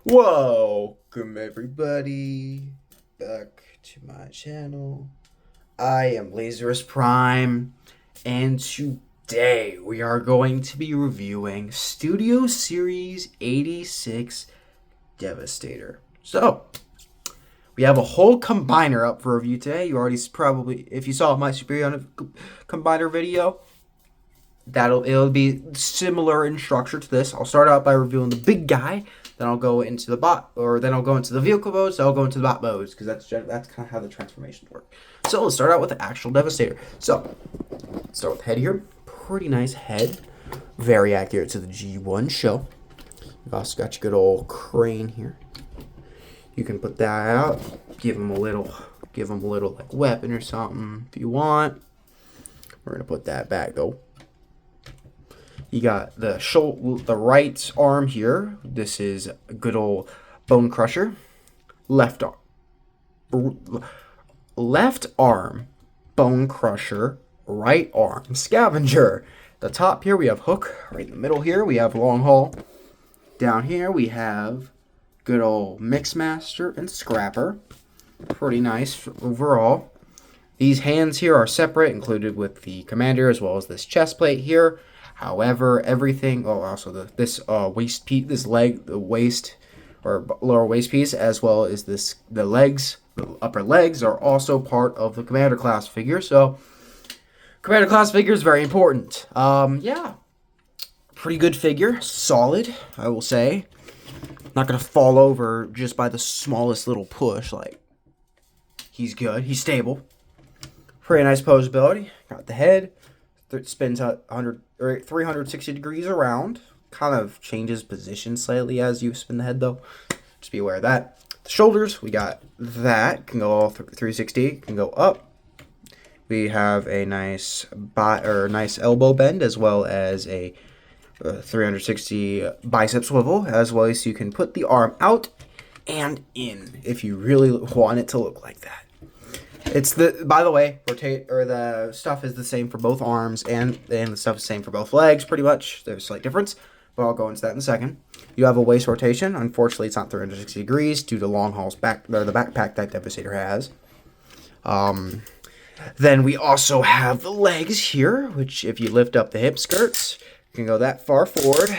Welcome everybody back to my channel. I am Lazarus Prime, and today we are going to be reviewing Studio Series 86 Devastator. So, we have a whole combiner up for review today. You already probably, if you saw my Superior combiner video, it'll be similar in structure to this. I'll start out by reviewing the big guy, then I'll go into the bot, or then I'll go into the vehicle modes, so I'll go into the bot modes, because that's kind of how the transformations work. So let's start out with the actual Devastator. So, let's start with the head here. Pretty nice head. Very accurate to the G1 show. You've also got your good old crane here. You can put that out, give him a little like weapon or something if you want. We're gonna put that back though. You got the right arm here. This is a good old bone crusher. Left arm, bone crusher. Right arm, scavenger. The top here we have hook. Right in the middle here we have long haul. Down here we have good old mixmaster and scrapper. Pretty nice overall. These hands here are separate, included with the commander, as well as this chest plate here. However, everything, also this waist piece, this leg, the waist or lower waist piece, as well as the legs, the upper legs are also part of the commander class figure. So, commander class figure is very important. Yeah, pretty good figure, solid, I will say. Not gonna fall over just by the smallest little push. Like, he's good, he's stable. Pretty nice posability. Got the head. It spins 360 degrees around. Kind of changes position slightly as you spin the head, though. Just be aware of that. The shoulders, we got that. Can go all 360. Can go up. We have a nice elbow bend, as well as a 360 bicep swivel, as well as you can put the arm out and in if you really want it to look like that. It's by the way, the stuff is the same for both arms, and the stuff is the same for both legs, pretty much. There's a slight difference, but I'll go into that in a second. You have a waist rotation. Unfortunately, it's not 360 degrees due to long hauls the backpack that Devastator has. Then we also have the legs here, which if you lift up the hip skirts, you can go that far forward,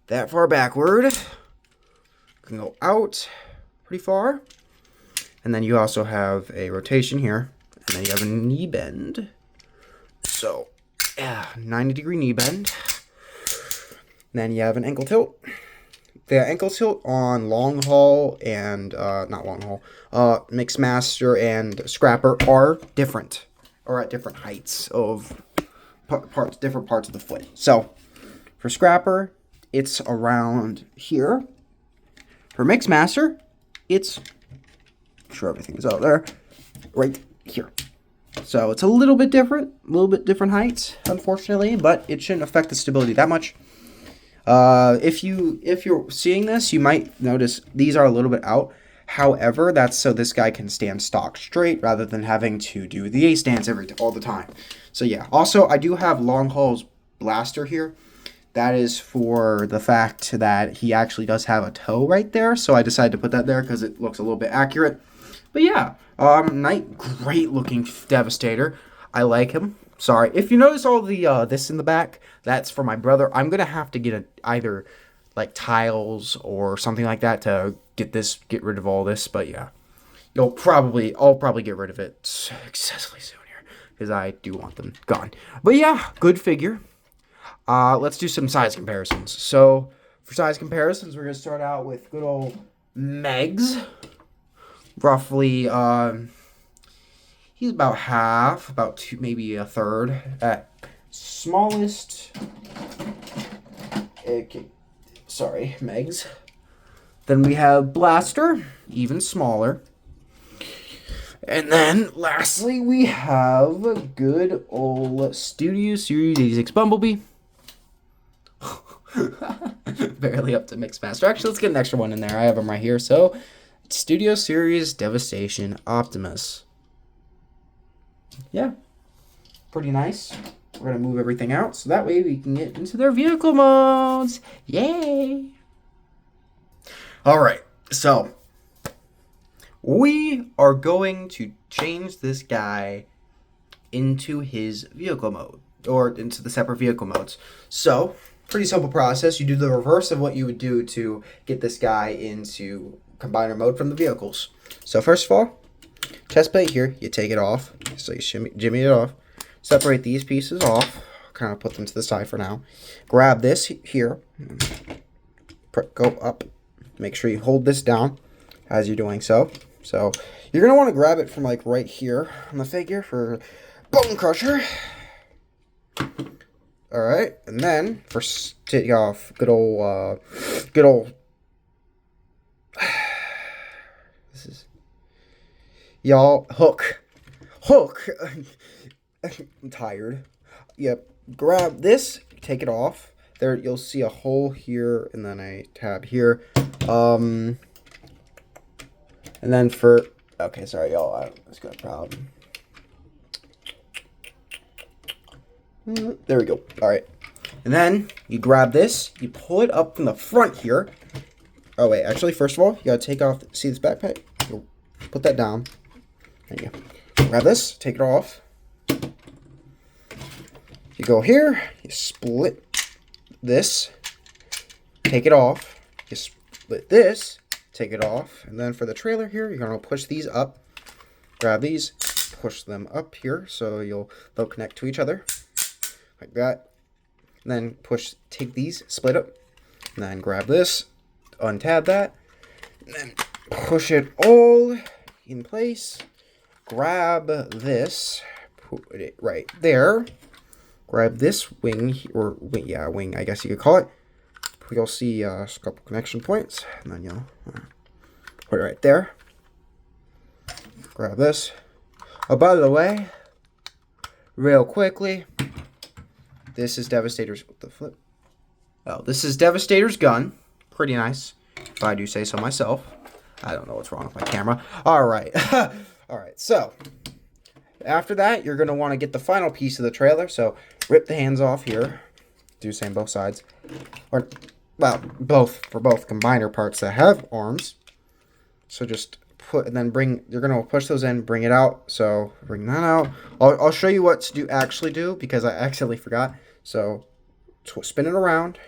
that far backward. You can go out pretty far. And then you also have a rotation here. And then you have a knee bend. So, 90-degree knee bend. Then you have an ankle tilt. The ankle tilt on long haul and, not long haul, Mixmaster and Scrapper are different. Or at different heights of different parts of the foot. So, for Scrapper, it's around here. For Mixmaster, it's... sure everything is out there right here, so it's a little bit different heights, unfortunately, but it shouldn't affect the stability that much. If you're seeing this, you might notice these are a little bit out. However, that's so this guy can stand stock straight rather than having to do the A stance all the time. So yeah, also I do have long haul's blaster here. That is for the fact that he actually does have a toe right there, so I decided to put that there because it looks a little bit accurate. But yeah, great looking Devastator. I like him. Sorry, if you notice all the this in the back, that's for my brother. I'm gonna have to get either like tiles or something like that to get rid of all this. But yeah, I'll probably get rid of it successfully soon here because I do want them gone. But yeah, good figure. Let's do some size comparisons. So for size comparisons, we're gonna start out with good old Megs. Roughly, he's about half, about two, maybe a third at smallest. Sorry, Megs. Then we have Blaster, even smaller. And then, lastly, we have good old Studio Series 86 Bumblebee. Barely up to Mixmaster. Actually, let's get an extra one in there. I have them right here, so... Studio Series Devastation Optimus. Yeah, pretty nice. We're going to move everything out so that way we can get into their vehicle modes. Yay! All right, so we are going to change this guy into his vehicle mode, or into the separate vehicle modes. So, pretty simple process. You do the reverse of what you would do to get this guy into combiner mode from the vehicles. So first of all, chest plate here, you take it off. So you jimmy it off. Separate these pieces off. Kind of put them to the side for now. Grab this here. Go up. Make sure you hold this down as you're doing so. So you're going to want to grab it from like right here on the figure for Bone Crusher. Alright, and then first take off good old this is y'all hook. I'm tired. Yep. Grab this, take it off. There you'll see a hole here and then a tab here. And then for okay, sorry y'all, I just got a problem. There we go. Alright. And then you grab this, you pull it up from the front here. Oh wait, actually first of all, you gotta take off, see this backpack? You put that down. There you go. Grab this, take it off. You go here, you split this, take it off. You split this, take it off. And then for the trailer here, you're gonna push these up. Grab these, push them up here so they'll connect to each other. Like that. And then take these, split up. And then grab this, untab that. And then push it all in place. Grab this, put it right there. Grab this wing, or wing, I guess you could call it. You'll see a couple connection points, and then you'll put it right there. Grab this. Oh, by the way, real quickly, this is Devastator's. What the flip? Oh, this is Devastator's gun. Pretty nice, if I do say so myself. I don't know what's wrong with my camera. All right, all right. So after that, you're gonna want to get the final piece of the trailer. So rip the hands off here. Do the same both sides, or well, both for both combiner parts that have arms. So just put and then bring. You're gonna push those in, bring it out. So bring that out. I'll show you what to actually do because I accidentally forgot. So spin it around,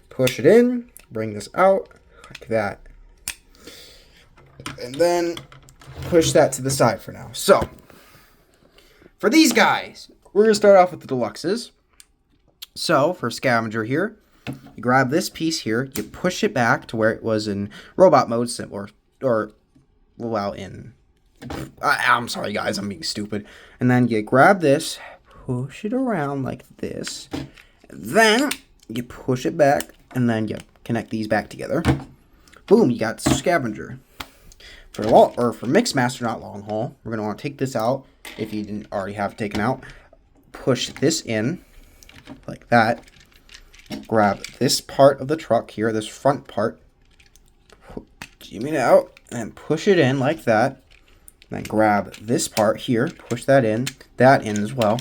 push it in, bring this out like that, and then push that to the side for now. So for these guys, we're going to start off with the deluxes. So for Scavenger here, you grab this piece here, you push it back to where it was in robot mode, I'm sorry guys, I'm being stupid. And then you grab this, push it around like this, then you push it back, and then you connect these back together. Boom, you got Scavenger. For Mixmaster, not long haul, we're going to want to take this out if you didn't already have it taken out. Push this in like that. Grab this part of the truck here, this front part. Jimmy it out and push it in like that. Then grab this part here, push that in as well.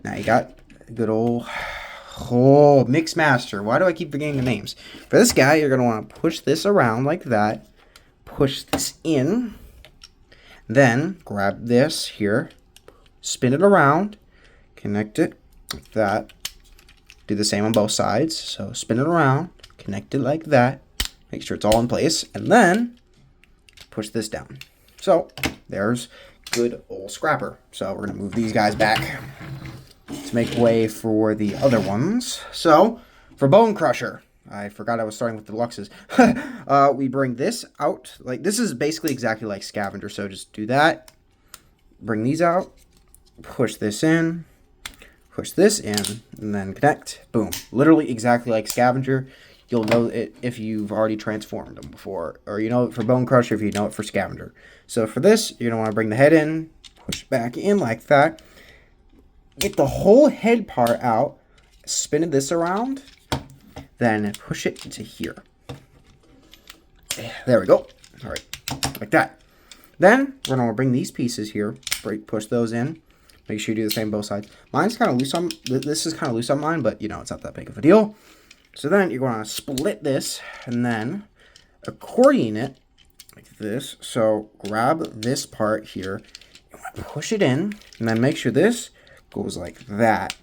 Now you got a good old Mixmaster. Why do I keep forgetting the names? For this guy, you're going to want to push this around like that. Push this in. Then grab this here. Spin it around. Connect it like that. Do the same on both sides. So spin it around. Connect it like that. Make sure it's all in place. And then push this down. So there's good old Scrapper. So we're going to move these guys back to make way for the other ones. So for Bone Crusher, I forgot I was starting with the deluxes. We bring this out. Like, this is basically exactly like Scavenger. So just do that. Bring these out. Push this in. Push this in. And then connect. Boom. Literally exactly like Scavenger. You'll know it if you've already transformed them before. Or you know it for Bone Crusher if you know it for Scavenger. So for this, you're going to want to bring the head in. Push it back in like that. Get the whole head part out. Spin this around. Then push it to here. There we go. All right, like that. Then we're gonna bring these pieces here, push those in. Make sure you do the same both sides. Mine's kind of loose on, this is kind of loose on mine, but you know, it's not that big of a deal. So then you're gonna split this and then accordion it like this. So grab this part here, and push it in, and then make sure this goes like that.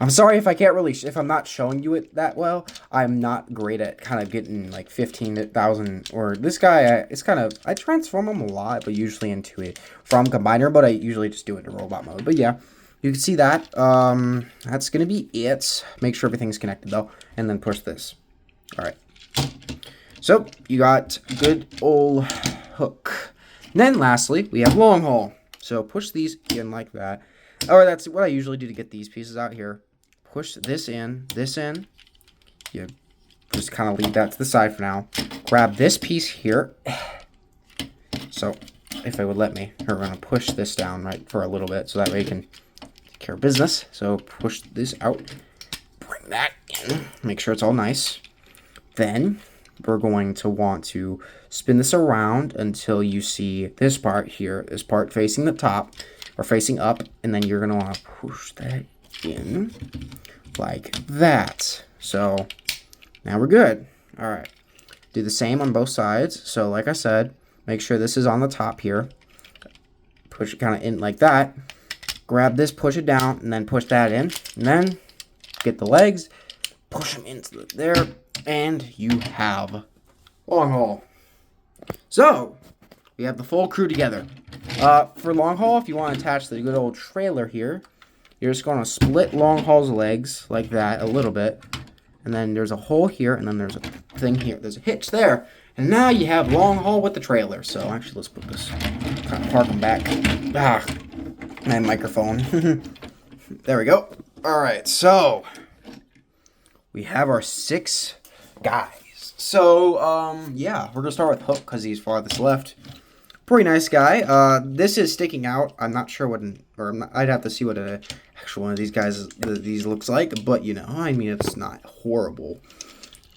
I'm sorry if I can't really, if I'm not showing you it that well. I'm not great at kind of getting like 15,000, or this guy, it's kind of, I transform him a lot, but usually into it from combiner, but I usually just do it in robot mode. But yeah, you can see that. That's going to be it. Make sure everything's connected though, and then push this. All right. So you got good old hook. And then lastly, we have long haul. So push these in like that. Or that's what I usually do to get these pieces out here. Push this in. You just kind of leave that to the side for now. Grab this piece here. So if it would let me, we're going to push this down right for a little bit so that way you can take care of business. So push this out. Bring that in. Make sure it's all nice. Then we're going to want to spin this around until you see this part here, this part facing the top or facing up, and then you're going to want to push that in like that. So now we're good. All right. Do the same on both sides. So like I said, make sure this is on the top here. Push it kind of in like that. Grab this, push it down, and then push that in. And then get the legs, push them into there, and you have long haul. So we have the full crew together. For long haul, if you want to attach the good old trailer here, you're just going to split long haul's legs like that a little bit. And then there's a hole here, and then there's a thing here. There's a hitch there. And now you have long haul with the trailer. So actually, let's put this, kind of park them back. My microphone. There we go. All right, so we have our 6 guys. So, yeah, we're going to start with Hook because he's farthest left. Pretty nice guy. This is sticking out. I'm not sure what, I'd have to see what an actual one of these guys, these looks like. But, you know, I mean, it's not horrible.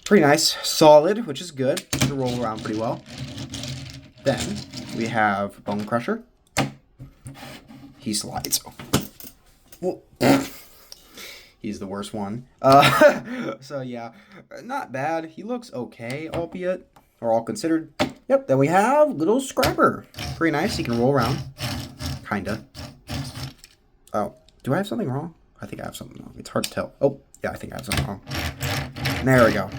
Pretty nice. Solid, which is good. It'll roll around pretty well. Then we have Bone Crusher. He slides. Whoa. He's the worst one. So, yeah, not bad. He looks okay, albeit, or all considered. Yep, then we have little Scrapper. Pretty nice. He can roll around. Kinda. Oh, do I have something wrong? I think I have something wrong. It's hard to tell. Oh, yeah, I think I have something wrong. There we go.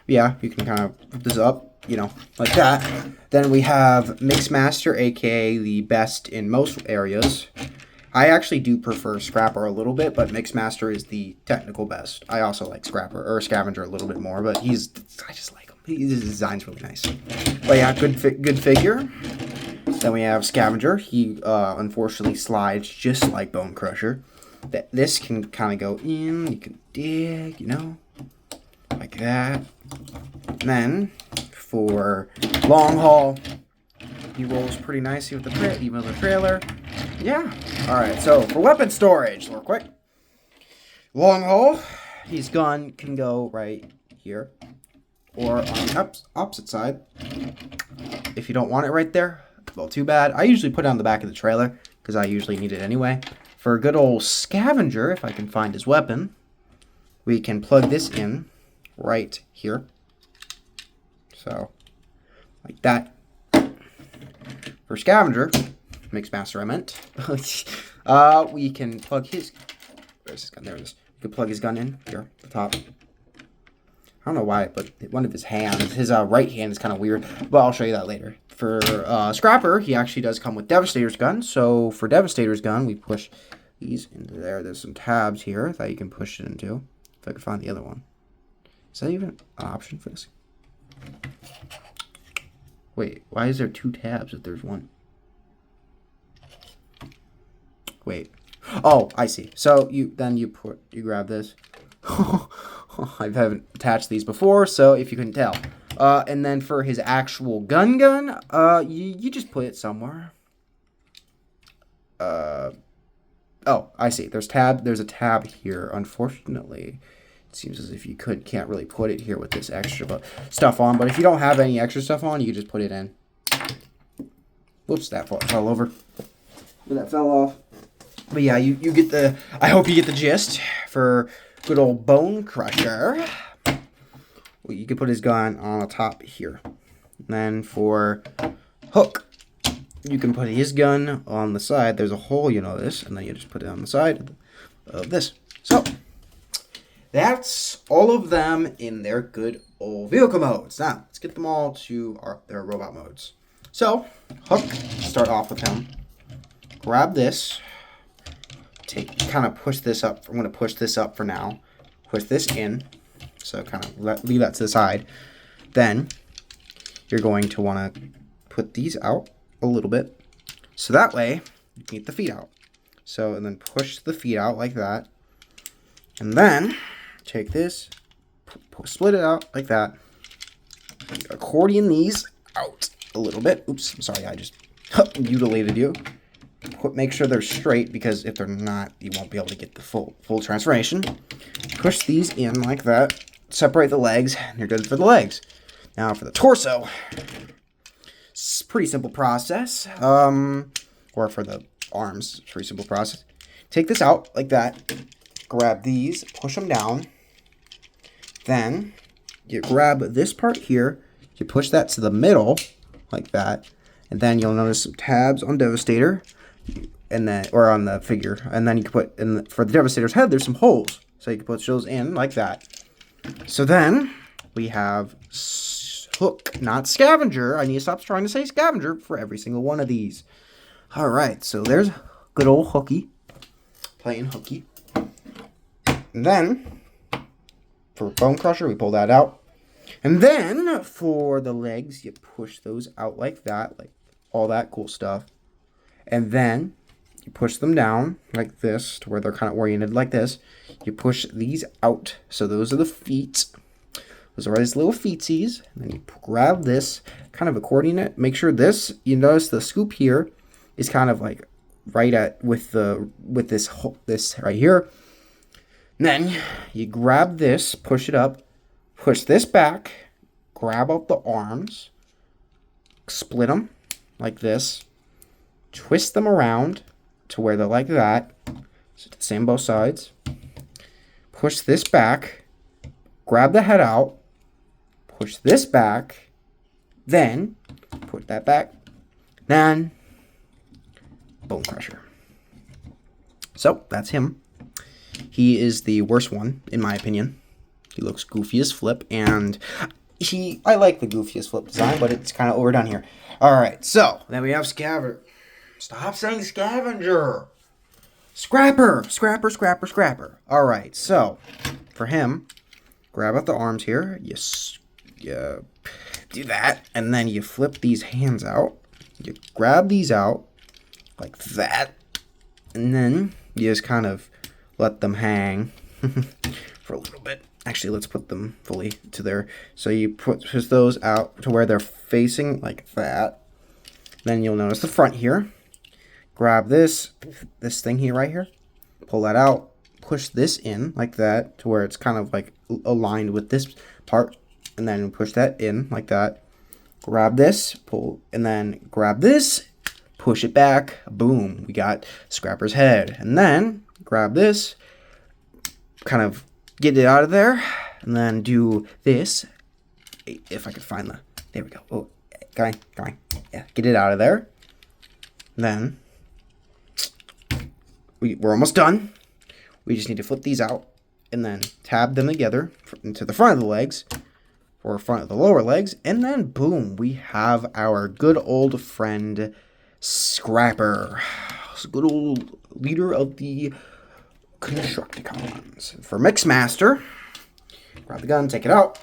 Yeah, you can kind of put this up, you know, like that. Then we have Mixmaster, aka the best in most areas. I actually do prefer Scrapper a little bit, but Mixmaster is the technical best. I also like Scrapper, or Scavenger a little bit more, but I just like him. His design's really nice. But yeah, good figure. Then we have Scavenger. He unfortunately slides just like Bone Crusher. This can kind of go in. You can dig, you know, like that. And then for long haul, he rolls pretty nicely with the trailer. Yeah. All right. So for weapon storage, real quick. Long haul, his gun can go right here, or on the opposite side. If you don't want it right there, well, too bad. I usually put it on the back of the trailer because I usually need it anyway. For a good old Scavenger, if I can find his weapon, we can plug this in right here. So, like that. For Scavenger, Mixmaster I meant, we can plug his, where's his gun? There it is. We can plug his gun in here at the top. I don't know why, but one of his hands, his right hand is kind of weird, but I'll show you that later. For Scrapper, he actually does come with Devastator's gun, so for Devastator's gun, we push these into there. There's some tabs here that you can push it into, if I could find the other one. Is that even an option for this? Wait, why is there 2 tabs if there's one? Wait. Oh, I see. So you grab this. I haven't attached these before, so if you couldn't tell. And then for his actual gun, you just put it somewhere. Oh, I see. There's a tab here. Unfortunately, it seems as if you can't really put it here with this extra stuff on. But if you don't have any extra stuff on, you can just put it in. Whoops, that fell over. That fell off. But yeah, you get the. I hope you get the gist for good old Bone Crusher. Well, you can put his gun on the top here. And then for Hook, you can put his gun on the side. There's a hole, you know this, and then you just put it on the side of this. So that's all of them in their good old vehicle modes. Now, let's get them all to their robot modes. So, Hook, start off with him. Grab this. Kind of push this up. I'm going to push this up for now. Push this in. So, kind of leave that to the side. Then, you're going to want to put these out a little bit. So that way, you can get the feet out. So, and then push the feet out like that. And then, take this, split it out like that. Accordion these out a little bit. Oops, I'm sorry, I just mutilated you. Make sure they're straight, because if they're not, you won't be able to get the full transformation. Push these in like that. Separate the legs, and you're good for the legs. Now for the torso, it's a pretty simple process. Or for the arms, it's a pretty simple process. Take this out like that. Grab these, push them down. Then you grab this part here. You push that to the middle like that, and then you'll notice some tabs on Devastator, and then on the figure. And then you can put for the Devastator's head, there's some holes, so you can put those in like that. So then we have Hook, not Scavenger. I need to stop trying to say Scavenger for every single one of these. All right, so there's good old Hooky, playing Hooky. And then for Bone Crusher, we pull that out. And then for the legs, you push those out like that, like all that cool stuff. And then you push them down like this to where they're kind of oriented like this. You push these out. So those are the feet. Those are these little feetsies. And then you grab this, kind of accordion it. Make sure this, you notice the scoop here is kind of like right at with this right here. And then you grab this, push it up, push this back, grab out the arms, split them like this, twist them around to where they're like that. So the same both sides. Push this back, grab the head out, push this back, then put that back, then Bone Crusher. So that's him. He is the worst one, in my opinion. He looks goofy as flip, and I like the goofy as flip design, but it's kind of overdone here. Alright, so then we have Scavenger. Stop saying Scavenger! Scrapper! Scrapper, Scrapper, Scrapper. Alright, so for him, grab out the arms here. You do that, and then you flip these hands out. You grab these out like that, and then you just kind of let them hang for a little bit. Actually, let's put them fully to there. So you push those out to where they're facing like that. Then you'll notice the front here. Grab this thing here right here. Pull that out. Push this in like that to where it's kind of like aligned with this part. And then push that in like that. Grab this, pull, and then grab this, push it back. Boom, we got Scrapper's head. And then grab this, kind of get it out of there, and then do this. If I could find there we go. Oh, come on. Yeah, get it out of there. Then we're almost done. We just need to flip these out and then tab them together into the front of the legs or front of the lower legs, and then boom, we have our good old friend Scrapper. Good old leader of the Constructicons. For Mixmaster, grab the gun, take it out.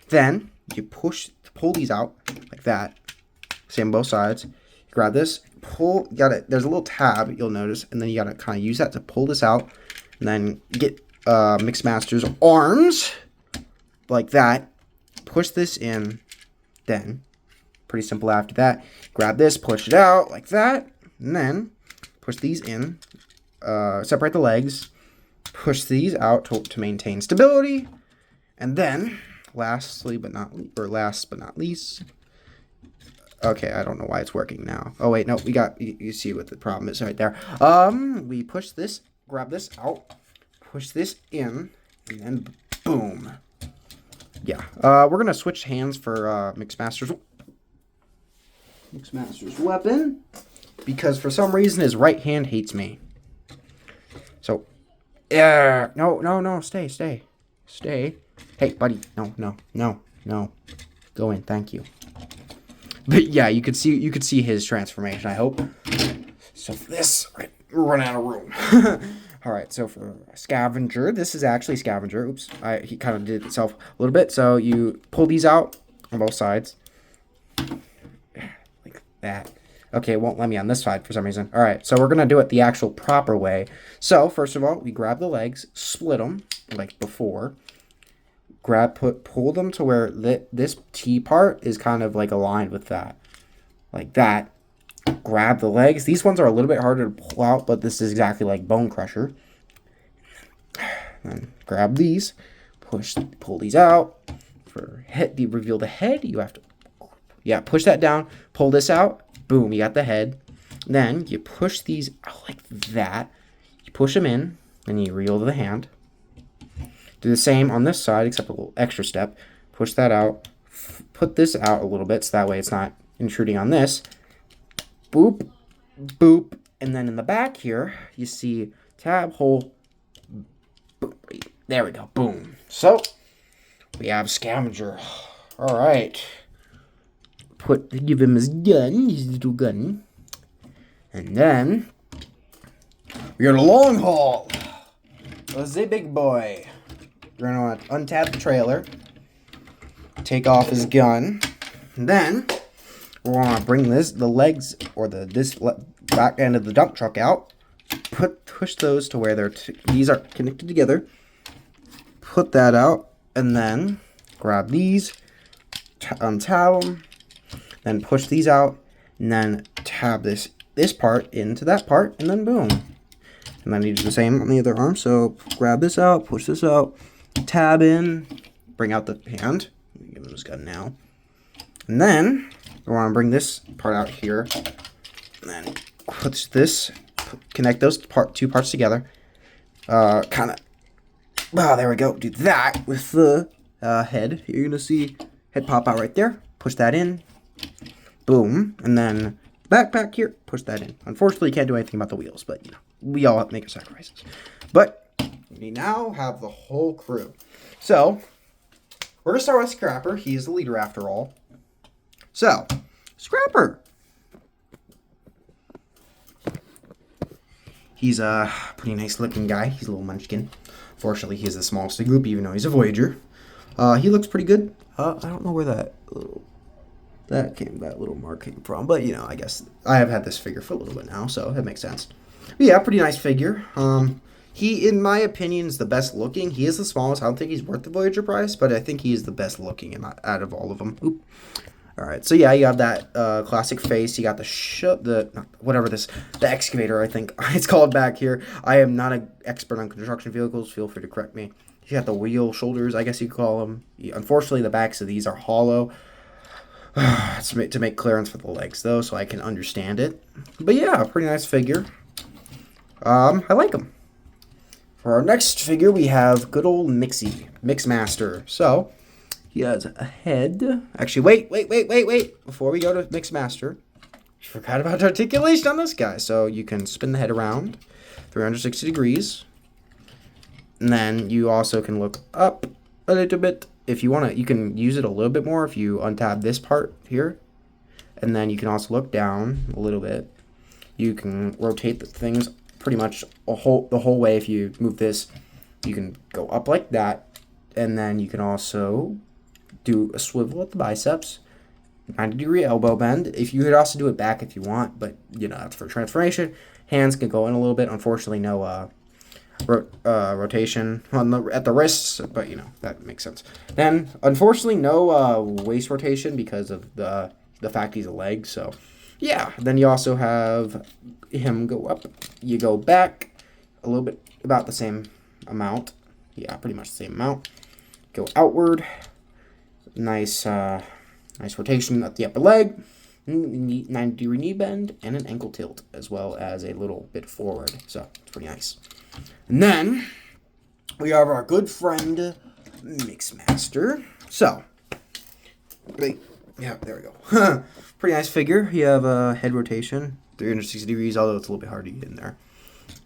Then you pull these out like that. Same both sides. You grab this, pull. There's a little tab you'll notice, and then you gotta kind of use that to pull this out, and then get Mixmaster's arms like that. Push this in. Then pretty simple after that. Grab this, push it out like that, and then push these in. Separate the legs, push these out to maintain stability, and then last but not least, okay, I don't know why it's working now. Oh wait, no, you see what the problem is right there. We push this, grab this out, push this in, and then boom, yeah. We're gonna switch hands for Mixmaster's weapon because for some reason his right hand hates me. So, yeah, no, stay. Hey, buddy, no. Go in, thank you. But yeah, you could see his transformation, I hope. So for this, right, we're running out of room. All right, so for Scavenger, this is actually Scavenger. Oops, he kind of did itself a little bit. So you pull these out on both sides, like that. Okay, it won't let me on this side for some reason. All right, so we're gonna do it the actual proper way. So first of all, we grab the legs, split them like before. Pull them to where this T part is kind of like aligned with that, like that. Grab the legs. These ones are a little bit harder to pull out, but this is exactly like Bone Crusher. Then grab these, pull these out. For head, you reveal the head. You have to, push that down. Pull this out. Boom, you got the head. Then you push these out like that. You push them in, then you reveal the hand. Do the same on this side, except a little extra step. Push that out. Put this out a little bit, so that way it's not intruding on this. Boop, boop, and then in the back here, you see tab, hole, boop. There we go, boom. So, we have Scavenger. All right. Give him his gun, his little gun. And then, we got a long haul. The big boy. We're going to untap the trailer, take off his gun, and then we're going to bring the legs or this back end of the dump truck out. Push those to where these are connected together. Put that out, and then grab these, untab them, then push these out, and then tab this part into that part, and then boom. And then you do the same on the other arm. So grab this out, push this out, tab in, bring out the hand. Give him his gun now, and then we want to bring this part out here, and then connect those two parts together. There we go. Do that with the head. You're gonna see head pop out right there. Push that in. Boom, and then back here. Push that in. Unfortunately, you can't do anything about the wheels, but we all have to make our sacrifices. But we now have the whole crew. So we're gonna start with Scrapper. He is the leader after all. So, Scrapper. He's a pretty nice looking guy. He's a little munchkin. Fortunately, he's the smallest of the group, even though he's a Voyager. He looks pretty good. I don't know where that little mark came from, but I guess I have had this figure for a little bit now, so that makes sense. But yeah, pretty nice figure. He, in my opinion, is the best looking. He is the smallest. I don't think he's worth the Voyager price, but I think he is the best looking out of all of them. Oop. All right, so yeah, you have that classic face. You got the excavator, I think it's called back here. I am not an expert on construction vehicles. Feel free to correct me. You got the wheel shoulders, I guess you could call them. Unfortunately, the backs of these are hollow. It's to make clearance for the legs, though, so I can understand it. But yeah, pretty nice figure. I like him. For our next figure, we have good old Mixmaster. So, he has a head. Actually, wait. Before we go to Mixmaster, I forgot about the articulation on this guy. So, you can spin the head around 360 degrees. And then you also can look up a little bit. If you want to, you can use it a little bit more if you untab this part here. And then you can also look down a little bit. You can rotate the things pretty much the whole way. If you move this, you can go up like that, and then you can also do a swivel at the biceps, 90-degree elbow bend. If you could also do it back if you want, but that's for transformation. Hands can go in a little bit. Unfortunately, no rotation at the wrists, but that makes sense. Then unfortunately, no waist rotation because of the fact he's a leg. So yeah, then you also have him go up. You go back a little bit, about the same amount. Yeah, pretty much the same amount. Go outward. Nice rotation at the upper leg. 90-degree knee bend and an ankle tilt, as well as a little bit forward. So it's pretty nice. And then we have our good friend Mixmaster. So, yeah, there we go. Pretty nice figure. You have a head rotation, 360 degrees, although it's a little bit hard to get in there.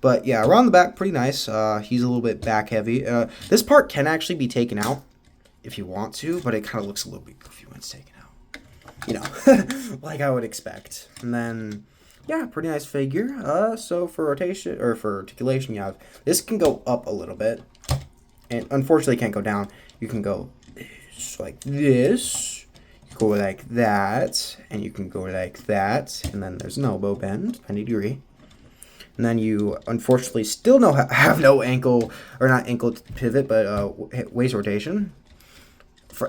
But yeah, around the back, pretty nice. He's a little bit back heavy. This part can actually be taken out if you want to, but it kind of looks a little bit goofy when it's taken out. You know, like I would expect. And then, yeah, pretty nice figure. So for rotation, or for articulation, you have, this can go up a little bit. And unfortunately can't go down. You can go like this. You go like that. And you can go like that. And then there's an elbow bend, 90 degree. And then you, unfortunately, still have no ankle, or not ankle pivot, but waist rotation.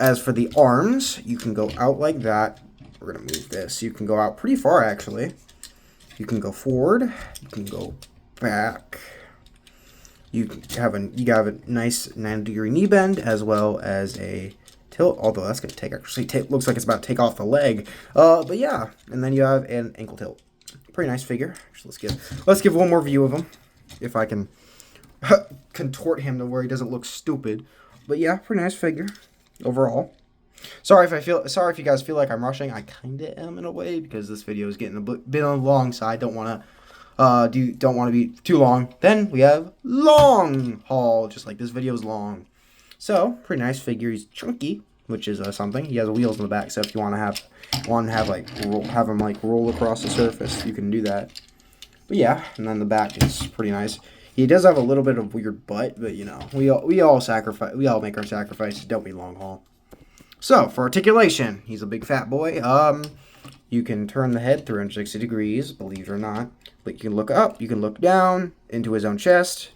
As for the arms, you can go out like that. We're going to move this. You can go out pretty far, actually. You can go forward. You can go back. You have a nice 90-degree knee bend, as well as a tilt, although that's going to looks like it's about to take off the leg. But yeah, and then you have an ankle tilt. Pretty nice figure. Actually, let's give one more view of him, if I can contort him to where he doesn't look stupid. But yeah, pretty nice figure overall. Sorry if you guys feel like I'm rushing. I kinda am in a way, because this video is getting a bit on the long side. Don't want to be too long. Then we have long haul, just like this video is long. So pretty nice figure. He's chunky, which is something. He has wheels in the back, so if you want to have him like roll across the surface, you can do that. But yeah, and then the back is pretty nice. He does have a little bit of weird butt, but you know, we all make our sacrifices, don't we, long haul. So for articulation, he's a big fat boy. You can turn the head 360 degrees, believe it or not. But you can look up, you can look down into his own chest.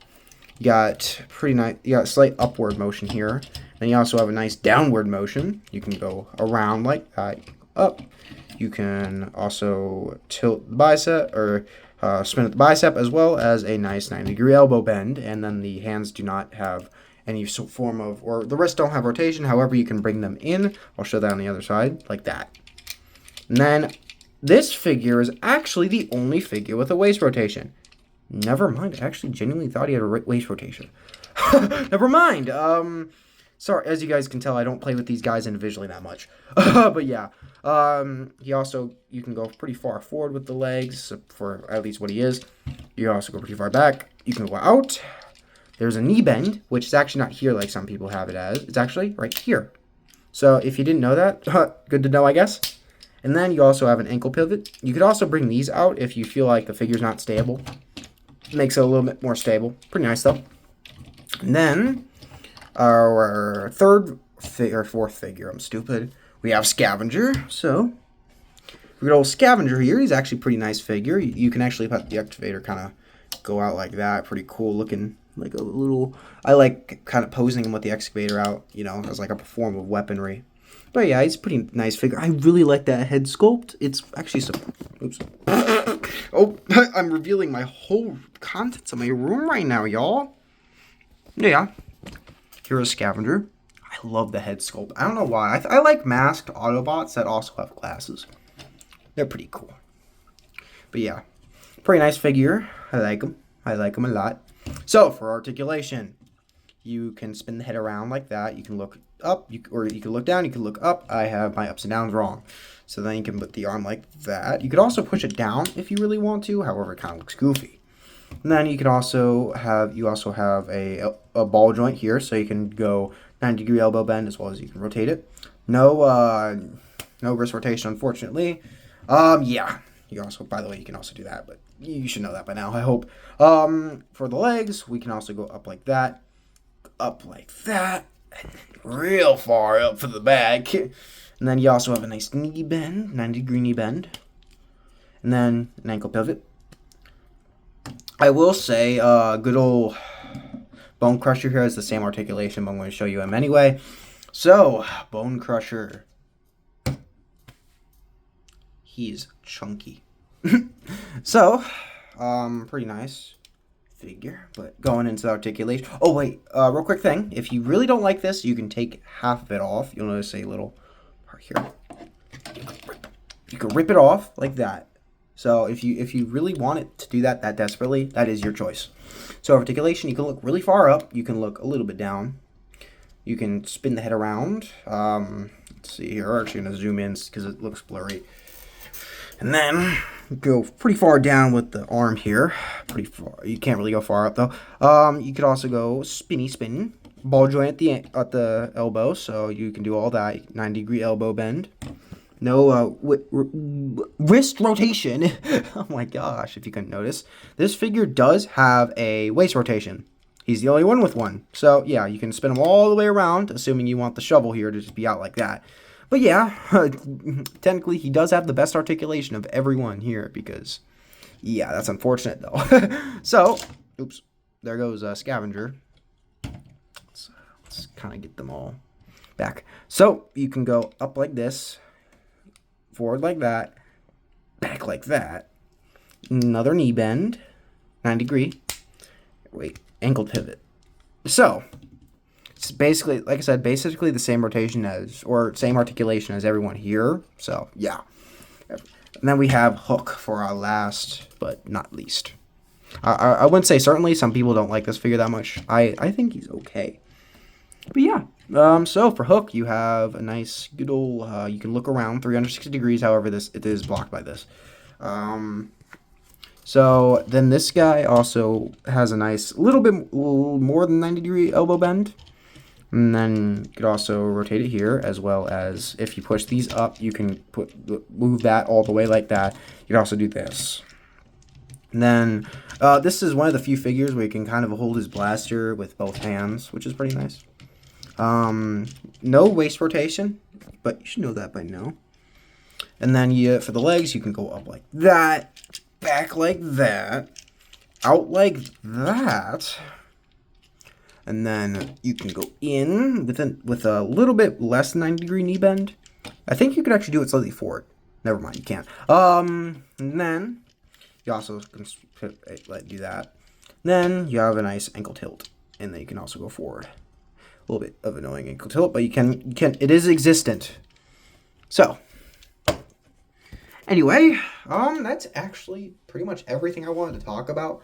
You got a slight upward motion here. And you also have a nice downward motion. You can go around like that, up. You can also tilt the bicep, or spin at the bicep, as well as a nice 90-degree elbow bend. And then the hands do not have any form of, or the wrists don't have rotation. However, you can bring them in. I'll show that on the other side, like that. And then this figure is actually the only figure with a waist rotation. Never mind. I actually genuinely thought he had a waist rotation. Never mind. Sorry, as you guys can tell, I don't play with these guys individually that much. But yeah. You can go pretty far forward with the legs, for at least what he is. You can also go pretty far back. You can go out. There's a knee bend, which is actually not here like some people have it as. It's actually right here. So if you didn't know that, good to know, I guess. And then you also have an ankle pivot. You could also bring these out if you feel like the figure's not stable. Makes it a little bit more stable. Pretty nice, though. And then our fourth figure, I'm stupid, we have Scavenger. So we got old Scavenger here. He's actually a pretty nice figure. You can actually let the excavator kind of go out like that. Pretty cool looking, like a little, I like kind of posing him with the excavator out, you know, as like a form of weaponry. But yeah, he's a pretty nice figure. I really like that head sculpt. It's actually some, oops. Oh, I'm revealing my whole contents of my room right now, y'all. Yeah, here's a Scavenger. I love the head sculpt. I don't know why. I like masked Autobots that also have glasses. They're pretty cool. But yeah, pretty nice figure. I like them. I like them a lot. So for articulation, you can spin the head around like that. You can look up, or you can look down. You can look up. I have my ups and downs wrong. So then you can put the arm like that. You could also push it down if you really want to. However, it kind of looks goofy. And then you can also have a ball joint here, so you can go 90-degree elbow bend, as well as you can rotate it. No wrist rotation, unfortunately. Yeah. You also, by the way, you can also do that, but you should know that by now, I hope. For the legs, we can also go up like that, real far up for the back. And then you also have a nice knee bend, 90-degree knee bend. And then an ankle pivot. I will say, good old Bone Crusher here has the same articulation, but I'm going to show you him anyway. So, Bone Crusher. He's chunky. So, pretty nice figure, but going into the articulation. Oh, wait, real quick thing. If you really don't like this, you can take half of it off. You'll notice a little part here. You can rip it off like that. So if you really want it to do that desperately, that is your choice. So articulation, you can look really far up. You can look a little bit down. You can spin the head around. Let's see here. We're actually going to zoom in because it looks blurry. And then go pretty far down with the arm here. Pretty far. You can't really go far up though. You could also go spin. Ball joint at the elbow, so you can do all that. 90-degree elbow bend. No wrist rotation. Oh my gosh, if you couldn't notice. This figure does have a waist rotation. He's the only one with one. So yeah, you can spin him all the way around, assuming you want the shovel here to just be out like that. But yeah, technically he does have the best articulation of everyone here because, yeah, that's unfortunate though. So, oops, there goes Scavenger. Let's kind of get them all back. So you can go up like this, forward like that, back like that. Another knee bend, 90-degree. Wait, ankle pivot. So it's basically, like I said, basically the same rotation as, or same articulation as everyone here. So yeah. And then we have Hook for our last, but not least. I wouldn't say certainly. Some people don't like this figure that much. I think he's okay. But yeah, so for Hook, you have a nice good old, you can look around 360 degrees, however it is blocked by this. So then this guy also has a nice little more than 90-degree elbow bend. And then you could also rotate it here, as well as if you push these up, you can move that all the way like that. You can also do this. And then this is one of the few figures where you can kind of hold his blaster with both hands, which is pretty nice. No waist rotation, but you should know that by now. And then for the legs, you can go up like that, back like that, out like that, and then you can go in with a little bit less than 90-degree knee bend. I think you could actually do it slightly forward. Never mind, you can't. And then you also can do that. Then you have a nice ankle tilt, and then you can also go forward. A little bit of annoying ankle tilt, but you can. It is existent. So, anyway, that's actually pretty much everything I wanted to talk about.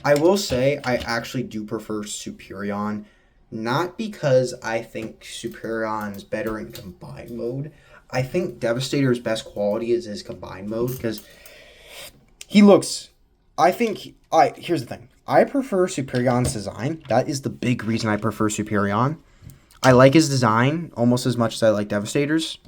I will say I actually do prefer Superion, not because I think Superion's better in combined mode. I think Devastator's best quality is his combined mode because he looks. Here's the thing. I prefer Superion's design. That is the big reason I prefer Superion. I like his design almost as much as I like Devastator's.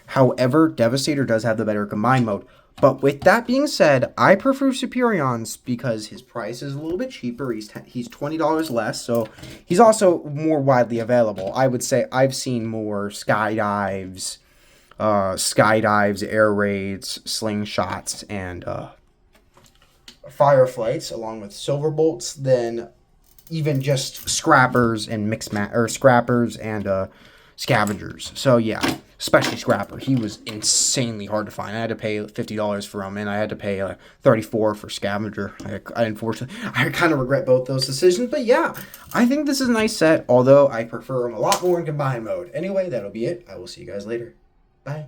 However, Devastator does have the better combined mode. But with that being said, I prefer Superion's because his price is a little bit cheaper. He's $20 less, so he's also more widely available. I would say I've seen more skydives, air raids, slingshots, and fireflights, along with silver bolts, than even just scrappers and scrappers and scavengers. So yeah, especially Scrapper. He was insanely hard to find. I had to pay $50 for him, and I had to pay $34 for Scavenger. Unfortunately, I kind of regret both those decisions. But yeah, I think this is a nice set, although I prefer him a lot more in combined mode. Anyway, that'll be it. I will see you guys later. Bye.